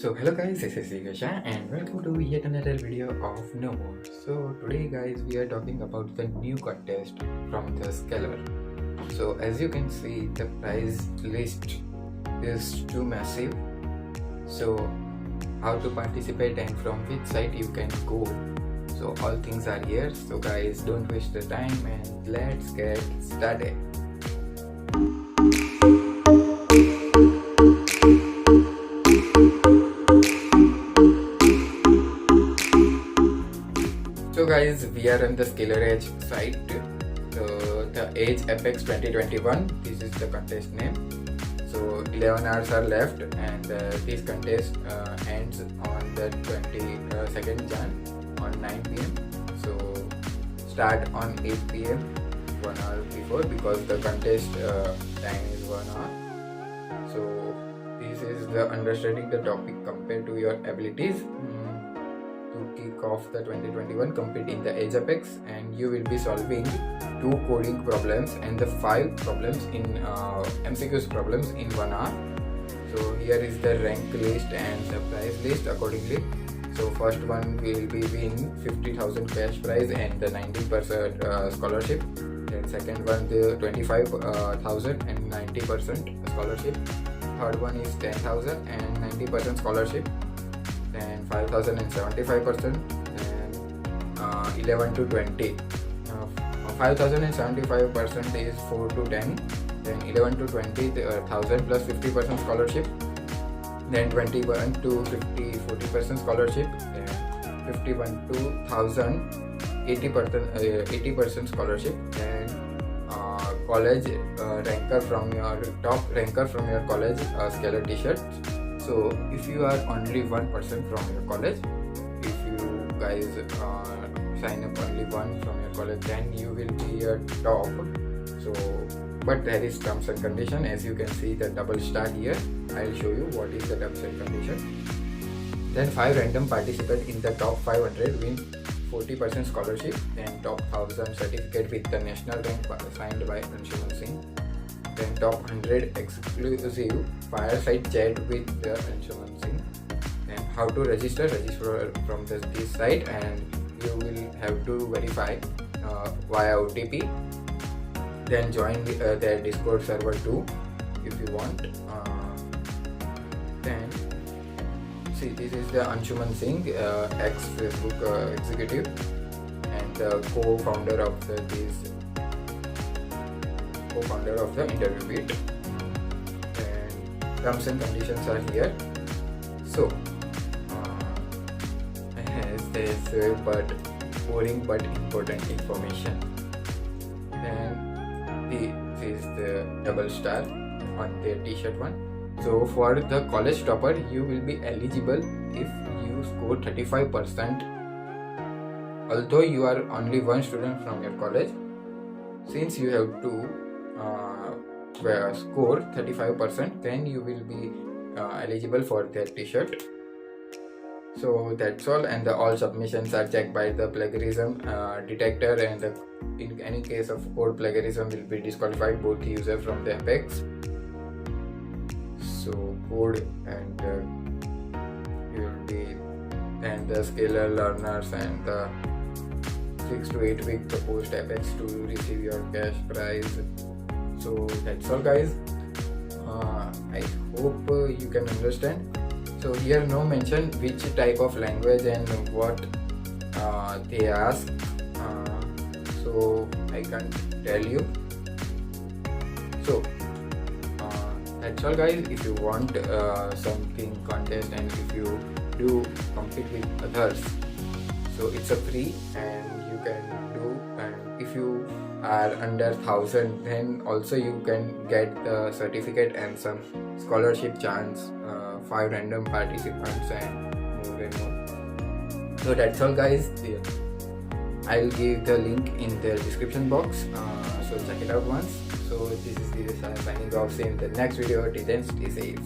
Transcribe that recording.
So hello guys, this is Divy Shah and welcome to yet another video of No More. So today guys, we are talking about the new contest from the Scaler. So as you can see, the prize list is too massive. So how to participate and from which site you can go. So all things are here. So guys, don't waste the time and let's get started. So guys, we are on the scaleredge site. The age Apex 2021, this is the contest name. So 11 hours are left and this contest ends on the 22nd Jan on 9 PM. So start on 8 PM, 1 hour before, because the contest time is 1 hour. So this is the understanding the topic compared to your abilities. To kick off the 2021, compete in the Age Apex, and you will be solving 2 coding problems and the 5 problems in MCQs problems in 1 hour. So here is the rank list and the prize list accordingly. So first one will be win 50,000 cash prize and the 90% scholarship. Then second one the 25,000 and 90% scholarship. Third one is 10,000 and 90% scholarship. Then 5,000 and 75%, and 11 to 20. 5,000 and 75% is 4 to 10. Then 11 to 20, 1,000 plus 50% scholarship. Then 21 to 50, 40% scholarship. Then 51 to 1,000, 80% scholarship. Then college ranker from your top ranker from your college scalar t-shirt. So if you are only 1% from your college, if you guys sign up only one from your college, then you will be a top. So but there is terms and condition. As you can see the double star here, I'll show you what is the terms and condition. Then 5 random participants in the top 500 win 40% scholarship, then top 1000 certificate with the national rank signed by Anshuman Singh. Then top 100 exclusive fireside chat with the Anshuman Singh. And how to register from this site, and you will have to verify via OTP. Then join their Discord server too if you want. Then see, this is the Anshuman Singh, ex-Facebook executive and the co-founder of the interview beat. And terms and conditions are here. So there's but boring but important information. And this is the double star on their t-shirt one. So for the college topper, you will be eligible if you score 35%. Although you are only one student from your college, since you have to score 35%, then you will be eligible for that t-shirt. So that's all, and all submissions are checked by the plagiarism detector, and in any case of code plagiarism will be disqualified both user from the Apex. So code and you will be, and the scalar learners and the 6 to 8 week post Apex to receive your cash prize. So that's all guys. I hope you can understand. So here no mention which type of language and what they ask. So I can't tell you. So that's all guys. If you want something contest and if you do compete with others, so it's a free and you can do. And if you are under 1,000, then also you can get the certificate and some scholarship chance, 5 random participants and more. So that's all guys. I'll give the link in the description box, so check it out once. So this is Divy Shah signing off. See you in the next video. Till then, stay safe.